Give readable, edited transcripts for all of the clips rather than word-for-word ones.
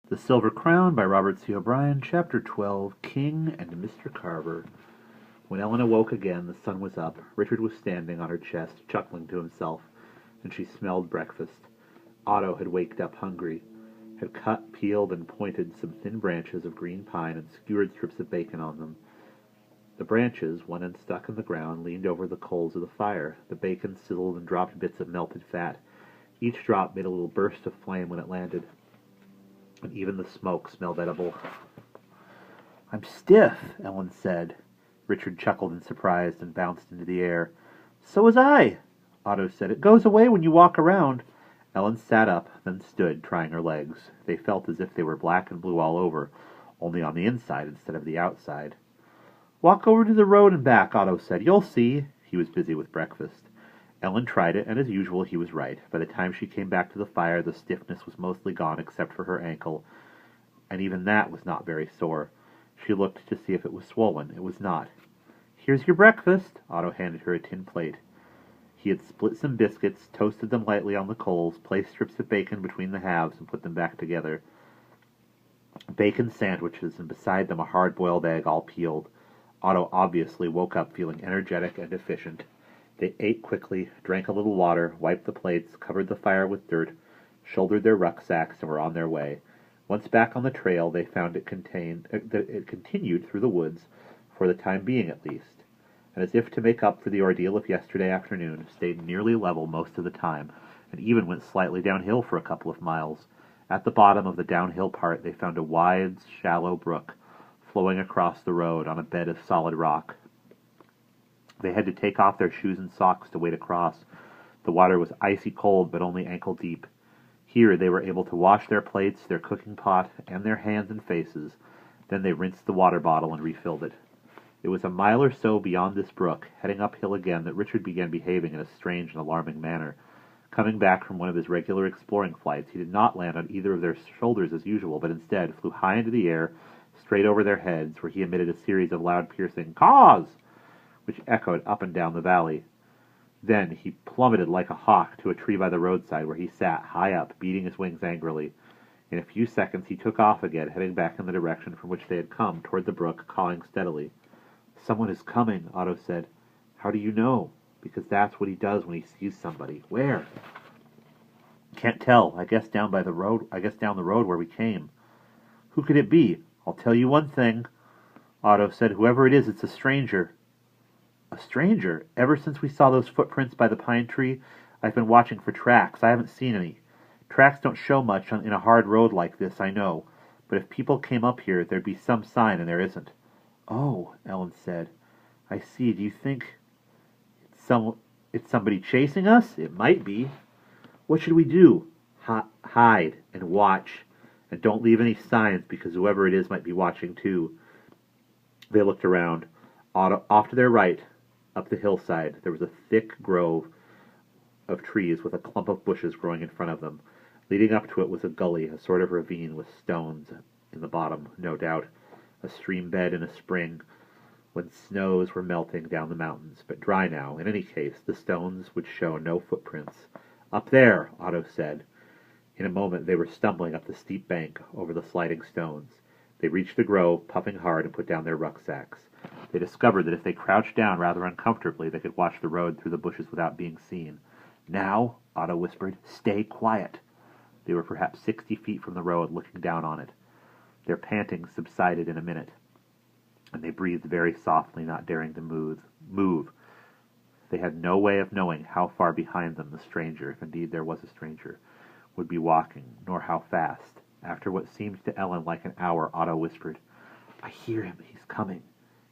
The Silver Crown by Robert C. O'Brien, Chapter 12, King and Mr. Carver. When Ellen awoke again, the sun was up. Richard was standing on her chest, chuckling to himself, and she smelled breakfast. Otto had waked up hungry, had cut, peeled, and pointed some thin branches of green pine and skewered strips of bacon on them. The branches, one end stuck in the ground, leaned over the coals of the fire. The bacon sizzled and dropped bits of melted fat. Each drop made a little burst of flame when it landed, and even the smoke smelled edible. "I'm stiff," Ellen said. Richard chuckled in surprise and bounced into the air. "So was I," Otto said. "It goes away when you walk around." Ellen sat up, then stood, trying her legs. They felt as if they were black and blue all over, only on the inside instead of the outside. "Walk over to the road and back," Otto said. "You'll see." He was busy with breakfast. Ellen tried it, and as usual he was right. By the time she came back to the fire, the stiffness was mostly gone except for her ankle, and even that was not very sore. She looked to see if it was swollen. It was not. "Here's your breakfast." Otto handed her a tin plate. He had split some biscuits, toasted them lightly on the coals, placed strips of bacon between the halves, and put them back together. Bacon sandwiches, and beside them a hard-boiled egg, all peeled. Otto obviously woke up feeling energetic and efficient. They ate quickly, drank a little water, wiped the plates, covered the fire with dirt, shouldered their rucksacks, and were on their way. Once back on the trail, they found that it continued through the woods, for the time being at least, and as if to make up for the ordeal of yesterday afternoon, stayed nearly level most of the time, and even went slightly downhill for a couple of miles. At the bottom of the downhill part, they found a wide, shallow brook flowing across the road on a bed of solid rock. They had to take off their shoes and socks to wade across. The water was icy cold, but only ankle deep. Here they were able to wash their plates, their cooking pot, and their hands and faces. Then they rinsed the water bottle and refilled it. It was a mile or so beyond this brook, heading uphill again, that Richard began behaving in a strange and alarming manner. Coming back from one of his regular exploring flights, he did not land on either of their shoulders as usual, but instead flew high into the air, straight over their heads, where he emitted a series of loud, piercing caws, which echoed up and down the valley. Then he plummeted like a hawk to a tree by the roadside, where he sat, high up, beating his wings angrily. In a few seconds he took off again, heading back in the direction from which they had come, toward the brook, cawing steadily. "Someone is coming," Otto said. "How do you know?" "Because that's what he does when he sees somebody." "Where?" "Can't tell. I guess down the road where we came." "Who could it be?" "I'll tell you one thing," Otto said. "Whoever it is, it's a stranger." "A stranger? Ever since we saw those footprints by the pine tree, I've been watching for tracks. I haven't seen any. Tracks don't show much in a hard road like this, I know. But if people came up here, there'd be some sign, and there isn't." "Oh," Ellen said. "I see. Do you think it's somebody chasing us?" "It might be." "What should we do?" Hide and watch. And don't leave any signs, because whoever it is might be watching too." They looked around. Off to their right, up the hillside, there was a thick grove of trees with a clump of bushes growing in front of them. Leading up to it was a gully, a sort of ravine with stones in the bottom, no doubt, a stream bed in a spring when snows were melting down the mountains, but dry now. In any case, the stones would show no footprints. "Up there," Otto said. In a moment they were stumbling up the steep bank over the sliding stones. They reached the grove, puffing hard, and put down their rucksacks. They discovered that if they crouched down rather uncomfortably, they could watch the road through the bushes without being seen. "Now," Otto whispered, "stay quiet." They were perhaps 60 feet from the road, looking down on it. Their panting subsided in a minute, and they breathed very softly, not daring to move. They had no way of knowing how far behind them the stranger, if indeed there was a stranger, would be walking, nor how fast. After what seemed to Ellen like an hour, Otto whispered, "I hear him. He's coming."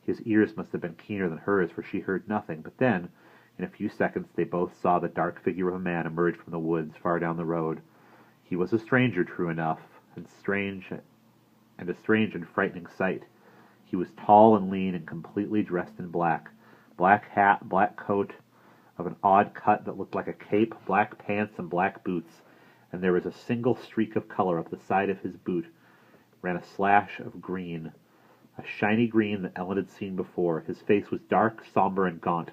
His ears must have been keener than hers, for she heard nothing. But then, in a few seconds, they both saw the dark figure of a man emerge from the woods far down the road. He was a stranger, true enough, and a strange and frightening sight. He was tall and lean and completely dressed in black. Black hat, black coat of an odd cut that looked like a cape, black pants, and black boots, and there was a single streak of color up the side of his boot, ran a slash of green. A shiny green that Ellen had seen before. His face was dark, somber, and gaunt,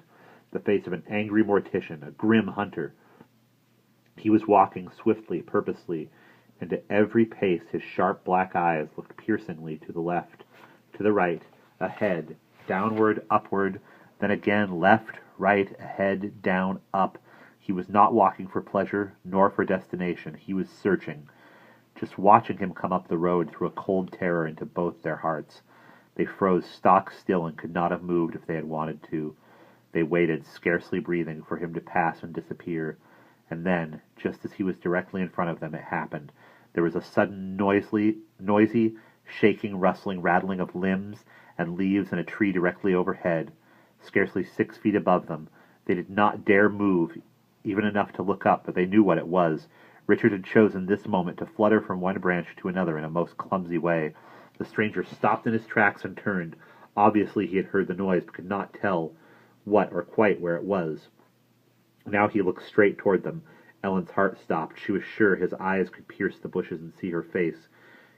the face of an angry mortician, a grim hunter. He was walking swiftly, purposely, and at every pace his sharp black eyes looked piercingly to the left, to the right, ahead, downward, upward, then again left, right, ahead, down, up. He was not walking for pleasure, nor for destination. He was searching. Just watching him come up the road threw a cold terror into both their hearts. They froze stock still and could not have moved if they had wanted to. They waited, scarcely breathing, for him to pass and disappear. And then, just as he was directly in front of them, it happened. There was a sudden noisy, shaking, rustling, rattling of limbs and leaves in a tree directly overhead, scarcely 6 feet above them. They did not dare move, even enough to look up, but they knew what it was. Richard had chosen this moment to flutter from one branch to another in a most clumsy way. The stranger stopped in his tracks and turned. Obviously he had heard the noise, but could not tell what or quite where it was. Now he looked straight toward them. Ellen's heart stopped. She was sure his eyes could pierce the bushes and see her face.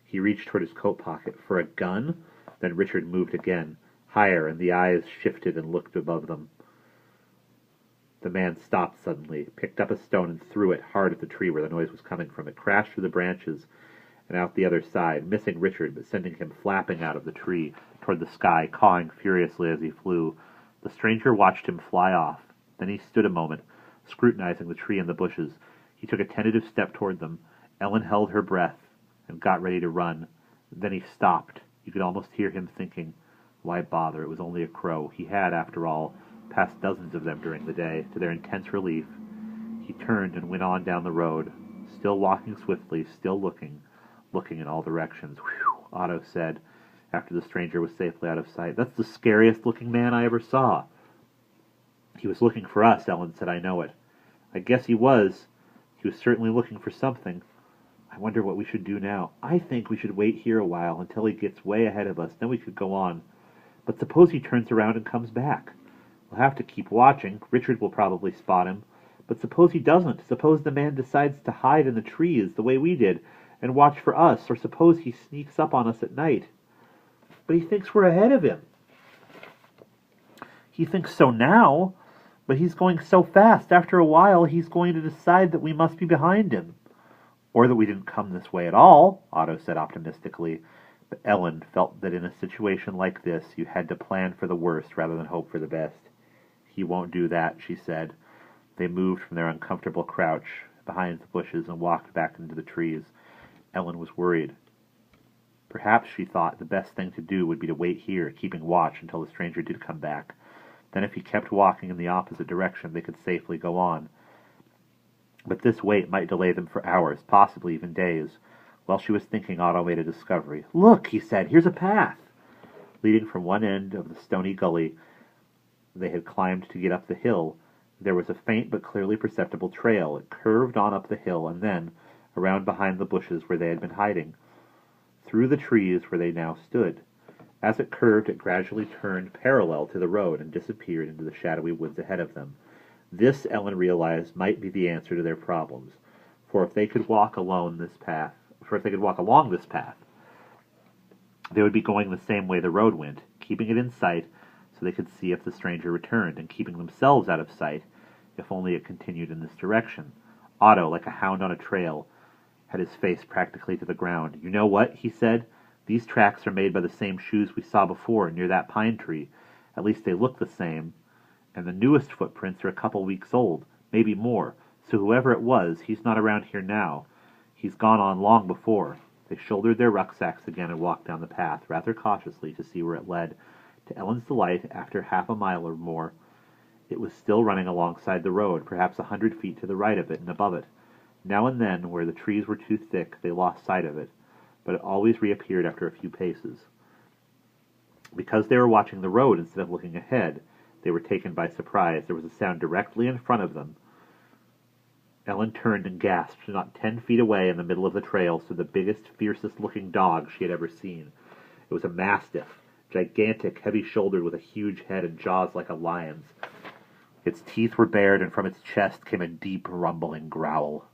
He reached toward his coat pocket. For a gun? Then Richard moved again, higher, and the eyes shifted and looked above them. The man stopped suddenly, picked up a stone and threw it hard at the tree where the noise was coming from. It crashed through the branches and out the other side, missing Richard, but sending him flapping out of the tree toward the sky, cawing furiously as he flew. The stranger watched him fly off. Then he stood a moment, scrutinizing the tree and the bushes. He took a tentative step toward them. Ellen held her breath and got ready to run. Then he stopped. You could almost hear him thinking, why bother? It was only a crow. He had, after all, passed dozens of them during the day. To their intense relief, he turned and went on down the road, still walking swiftly, still looking in all directions. Whew, Otto said, after the stranger was safely out of sight. That's the scariest-looking man I ever saw. He was looking for us, Ellen said. I know it. I guess he was. He was certainly looking for something. I wonder what we should do now. I think we should wait here a while until he gets way ahead of us. Then we could go on. But suppose he turns around and comes back. We'll have to keep watching. Richard will probably spot him. But suppose he doesn't. Suppose the man decides to hide in the trees the way we did and watch for us. Or suppose he sneaks up on us at night. But he thinks we're ahead of him. He thinks so now, but he's going so fast. After a while, he's going to decide that we must be behind him. Or that we didn't come this way at all, Otto said optimistically. But Ellen felt that in a situation like this, you had to plan for the worst rather than hope for the best. He won't do that, she said. They moved from their uncomfortable crouch behind the bushes and walked back into the trees. Ellen was worried. Perhaps, she thought, the best thing to do would be to wait here, keeping watch until the stranger did come back. Then if he kept walking in the opposite direction, they could safely go on. But this wait might delay them for hours, possibly even days. While she was thinking, Otto made a discovery. Look, he said, here's a path. Leading from one end of the stony gully they had climbed to get up the hill, there was a faint but clearly perceptible trail. It curved on up the hill, and then around behind the bushes where they had been hiding, through the trees where they now stood. As it curved, it gradually turned parallel to the road and disappeared into the shadowy woods ahead of them. This, Ellen realized, might be the answer to their problems. For if they could walk along this path, they would be going the same way the road went, keeping it in sight so they could see if the stranger returned, and keeping themselves out of sight if only it continued in this direction. Otto, like a hound on a trail, had his face practically to the ground. You know what? He said. These tracks are made by the same shoes we saw before near that pine tree. At least they look the same. And the newest footprints are a couple weeks old, maybe more. So whoever it was, he's not around here now. He's gone on long before. They shouldered their rucksacks again and walked down the path, rather cautiously, to see where it led. To Ellen's delight, after half a mile or more, it was still running alongside the road, perhaps 100 feet to the right of it and above it. Now and then, where the trees were too thick, they lost sight of it, but it always reappeared after a few paces. Because they were watching the road instead of looking ahead, they were taken by surprise. There was a sound directly in front of them. Ellen turned and gasped. Not 10 feet away in the middle of the trail stood the biggest, fiercest-looking dog she had ever seen. It was a mastiff, gigantic, heavy-shouldered, with a huge head and jaws like a lion's. Its teeth were bared, and from its chest came a deep, rumbling growl.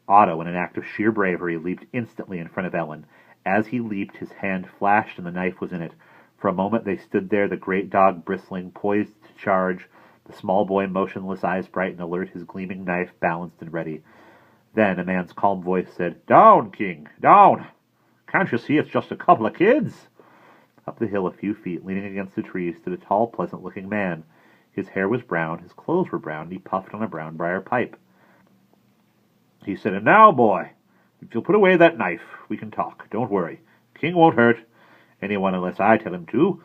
Otto, in an act of sheer bravery, leaped instantly in front of Ellen. As he leaped, his hand flashed and the knife was in it. For a moment they stood there, the great dog bristling, poised to charge, the small boy motionless, eyes bright and alert, his gleaming knife balanced and ready. Then a man's calm voice said, "Down, King, down! Can't you see it's just a couple of kids?" Up the hill a few feet, leaning against the trees, stood a tall, pleasant-looking man. His hair was brown, his clothes were brown, and he puffed on a brown briar pipe. He said, "And now, boy, if you'll put away that knife, we can talk. Don't worry. King won't hurt anyone unless I tell him to."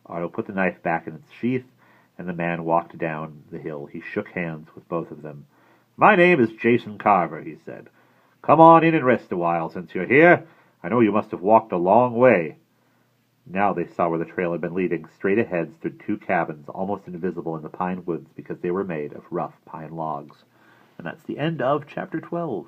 Otto put the knife back in its sheath, and the man walked down the hill. He shook hands with both of them. "My name is Jason Carver," he said. "Come on in and rest a while since you're here. I know you must have walked a long way." Now they saw where the trail had been leading. Straight ahead stood two cabins, almost invisible in the pine woods because they were made of rough pine logs. And that's the end of Chapter 12.